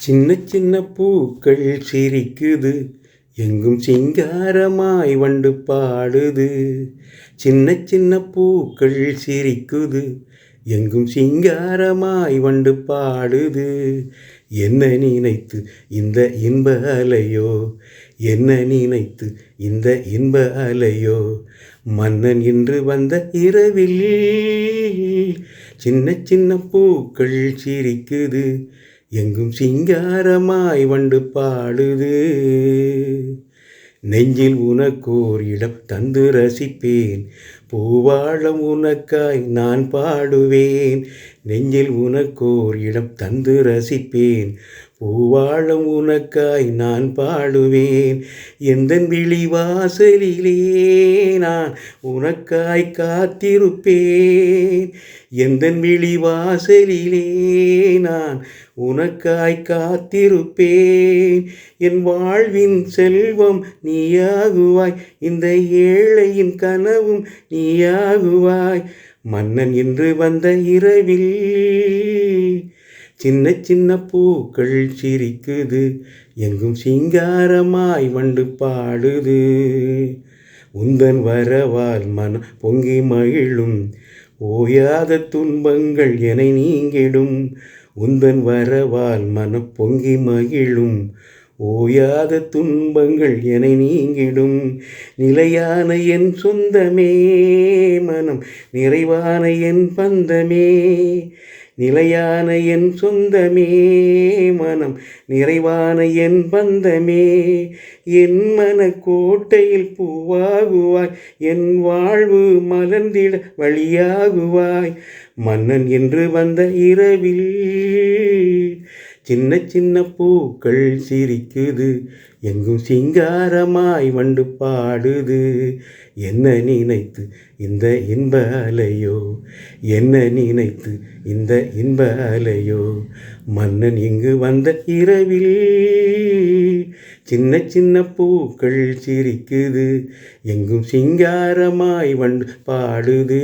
சின்ன சின்ன பூக்கள் சிரிக்குது, எங்கும் சிங்காரமாய் வண்டு பாடுது. சின்ன சின்ன பூக்கள் சிரிக்குது, எங்கும் சிங்காரமாய் வண்டு பாடுது. என்ன நினைத்து இந்த இன்ப அலையோ, என்ன நினைத்து இந்த இன்ப அலையோ, மன்னன் இன்று வந்த இரவில் சின்ன சின்ன பூக்கள் சிரிக்குது, எங்கும் சிங்காரமாய் வண்டு பாடுது. நெஞ்சில் உனக்கோர் இடம் தந்து ரசிப்பேன், பூவாழம் உனக்காய் நான் பாடுவேன். நெஞ்சில் உனக்கோர் இடம் தந்து ரசிப்பேன், பூவாழம் உனக்காய் நான் பாடுவேன். எந்தன் விழிவாசலிலே நான் உனக்காய் காத்திருப்பேன். எந்தன் விழிவாசலிலே நான் உனக்காய் காத்திருப்பேன். என் வாழ்வின் செல்வம் நீயாகுவாய், இந்த ஏழையின் கனவும் நீயாகுவாய். மன்னன் என்று வந்த இரவில் சின்ன சின்ன பூக்கள் சிரிக்குது, எங்கும் சிங்காரமாய் வண்டு பாடுது. உந்தன் வரவால் மனம் பொங்கி மகிழும், ஓயாத துன்பங்கள் என்னை நீங்கிடும். உந்தன் வரவால் மனம் பொங்கி மகிழும், ஓயாத துன்பங்கள் என்னை நீங்கிடும். நிலையான என் சொந்தமே, மனம் நிறைவான என் பந்தமே. நிலையான என் சொந்தமே, மனம் நிறைவான என் பந்தமே. என் மனக்கோட்டையில் பூவாகுவாய், என் வாழ்வு மலர்ந்திட வழியாகுவாய். மன்னன் என்று வந்த இரவில் சின்ன சின்ன பூக்கள் சிரிக்குது, எங்கும் சிங்காரமாய் வண்டு பாடுது. என்ன நினைத்து இந்த இன்ப அலையோ, என்ன நினைத்து இந்த இன்ப அலையோ, மன்னன் இங்கு வந்த இரவில் சின்ன சின்ன பூக்கள் சிரிக்குது, எங்கும் சிங்காரமாய் வண்டு பாடுது.